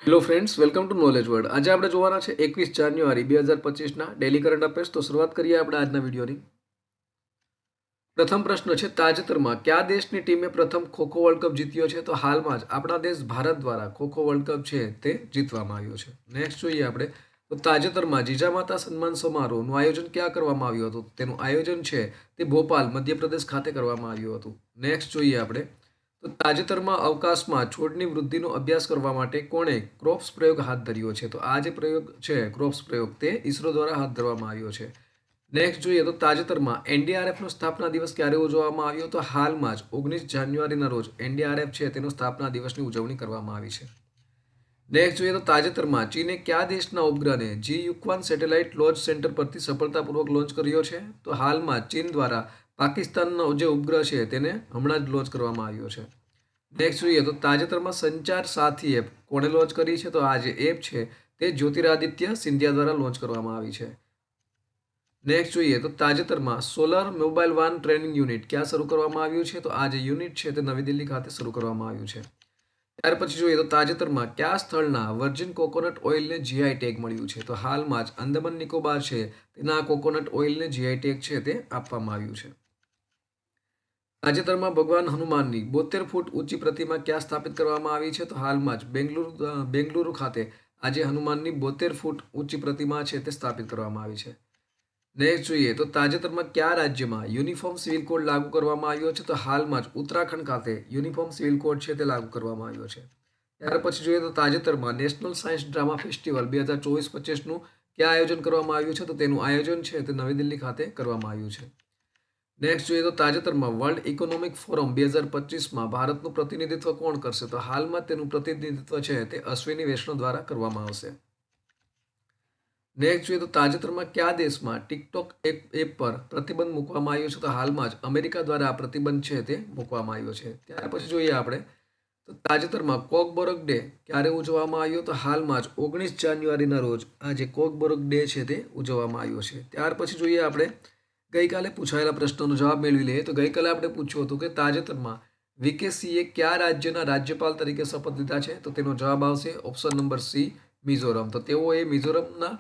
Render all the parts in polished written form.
Hello friends, welcome to knowledge world. આજે આપણે જોવાના છે 21 જાન્યુઆરી 2025ના ડેલી કરંટ અફેર્સ. તો શરૂઆત કરીએ આપણે આજના વિડીયોની. પ્રથમ પ્રશ્ન છે, તાજેતરમાં કયા દેશની ટીમે પ્રથમ ખોખો વર્લ્ડ કપ જીત્યો છે? તો હાલમાં જ આપણા દેશ ભારત દ્વારા ખોખો વર્લ્ડ કપ છે તે જીતવામાં આવ્યો છે. નેક્સ્ટ જોઈએ આપણે, તો તાજેતરમાં જીજામાતા સન્માન સમારોહનું આયોજન ક્યાં કરવામાં આવ્યું હતું? તેનું આયોજન છે તે ભોપાલ મધ્યપ્રદેશ ખાતે કરવામાં આવ્યું હતું. નેક્સ્ટ જોઈએ આપણે, તો તાજેતરમાં અવકાશમાં છોડની વૃદ્ધિનો અભ્યાસ કરવા માટે કોણે ક્રોપ્સ પ્રયોગ હાથ ધર્યો છે? તો આ જે પ્રયોગ છે ક્રોપ્સ પ્રયોગ તે ઇસરો દ્વારા હાથ ધરવામાં આવ્યો છે. નેક્સ્ટ જોઈએ, તો તાજેતરમાં એનડીઆરએફનો સ્થાપના દિવસ ક્યારે ઉજવવામાં આવ્યો? તો હાલમાં જ 19 જાન્યુઆરીના રોજ એનડીઆરએફ છે તેનો સ્થાપના દિવસની ઉજવણી કરવામાં આવી છે. નેક્સ્ટ જોઈએ, તો તાજેતરમાં ચીને કયા દેશના ઉપગ્રહને જીયુક્વાન સેટેલાઇટ લોન્ચ સેન્ટર પરથી સફળતાપૂર્વક લોન્ચ કર્યો છે? તો હાલમાં ચીન દ્વારા પાકિસ્તાનનો જે ઉપગ્રહ છે તેને હમણાં જ લોન્ચ કરવામાં આવ્યો છે. નેક્સ્ટ જોઈએ, તો તાજેતરમાં સંચાર સાથી એપ કોણે લોન્ચ કરી છે? તો આ જે એપ છે તે જ્યોતિરાદિત્ય સિંધિયા દ્વારા લોન્ચ કરવામાં આવી છે. નેક્સ્ટ જોઈએ, તો તાજેતરમાં solar mobile van training unit ક્યાં શરૂ કરવામાં આવ્યું છે? તો આ જે યુનિટ છે તે નવી દિલ્હી ખાતે શરૂ કરવામાં આવ્યું છે. ત્યાર પછી જોઈએ, તો તાજેતરમાં કયા સ્થળના વર્જિન કોકોનટ ઓઇલને જીઆઈ ટેગ મળ્યું છે? તો હાલમાં જ અંદમાન નિકોબાર છે તેના કોકોનટ ઓઇલને જીઆઈ ટેગ છે તે આપવામાં આવ્યું છે. તાજેતરમાં ભગવાન હનુમાનની 72 ફૂટ ઊંચી પ્રતિમા ક્યાં સ્થાપિત કરવામાં આવી છે? તો હાલમાં જ બેંગલુરુ ખાતે આજે હનુમાનની 72 ફૂટ ઊંચી પ્રતિમા છે તે સ્થાપિત કરવામાં આવી છે. નેક્સ્ટ જોઈએ, તો તાજેતરમાં કયા રાજ્યમાં યુનિફોર્મ સિવિલ કોડ લાગુ કરવામાં આવ્યો છે? તો હાલમાં જ ઉત્તરાખંડ ખાતે યુનિફોર્મ સિવિલ કોડ છે તે લાગુ કરવામાં આવ્યો છે. ત્યાર પછી જોઈએ, તો તાજેતરમાં નેશનલ સાયન્સ ડ્રામા ફેસ્ટિવલ 2024-25નું ક્યાં આયોજન કરવામાં આવ્યું છે? તો તેનું આયોજન છે તે નવી દિલ્હી ખાતે કરવામાં આવ્યું છે. નેક્સ્ટ જોઈએ, તો તાજેતરમાં વર્લ્ડ ઇકોનોમિક ફોરમ 2025માં ભારતનું પ્રતિનિધિત્વ કોણ કરશે? તો હાલમાં તેનું પ્રતિનિધિત્વ છે તે અશ્વિની વૈષ્ણવ દ્વારા કરવામાં આવશે. નેક્સ્ટ જોઈએ, તો તાજેતરમાં કયા દેશમાં ટિકટોક એપ પર પ્રતિબંધ મૂકવામાં આવ્યો છે? તો હાલમાં જ અમેરિકા દ્વારા આ પ્રતિબંધ છે તે મૂકવામાં આવ્યો છે. ત્યાર પછી જોઈએ આપણે, તો તાજેતરમાં કોકબોરોક ડે ક્યારે ઉજવવામાં આવ્યો? તો હાલમાં જ 19 જાન્યુઆરીના રોજ આ જે કોકબોરોક ડે છે તે ઉજવવામાં આવ્યો છે. ત્યાર પછી જોઈએ આપણે ગઈકાલે પૂછાયેલા પ્રશ્નનો જવાબ મેળવી લઈએ. તો ગઈકાલે આપણે પૂછ્યું હતું કે તાજેતરમાં વીકે સિંહે કયા રાજ્યના રાજ્યપાલ તરીકે શપથ લીધા છે? તો તેનો જવાબ આવશે ઓપ્શન નંબર સી, મિઝોરમ. તો તેઓએ મિઝોરમના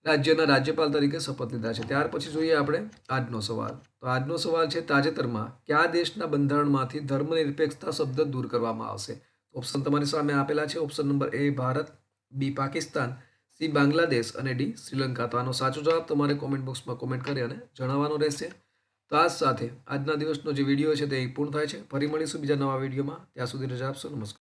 રાજ્યના રાજ્યપાલ તરીકે શપથ લીધા છે. ત્યાર પછી જોઈએ આપણે આજનો સવાલ. તો આજનો સવાલ છે, તાજેતરમાં કયા દેશના બંધારણમાંથી ધર્મનિરપેક્ષતા શબ્દ દૂર કરવામાં આવશે? ઓપ્શન તમારી સામે આપેલા છે. ઓપ્શન નંબર એ ભારત, બી પાકિસ્તાન, સી બાંગ્લાદેશ અને ડી શ્રીલંકા. તો આનો સાચો જવાબ તમારે કોમેન્ટ બોક્સમાં કોમેન્ટ કરી અને જણાવવાનો રહેશે. તો આ સાથે આજના દિવસનો જે વિડીયો છે તે પૂર્ણ થાય છે. ફરી મળીશું બીજા નવા વિડીયોમાં. ત્યાં સુધી રજા આપશો. નમસ્કાર.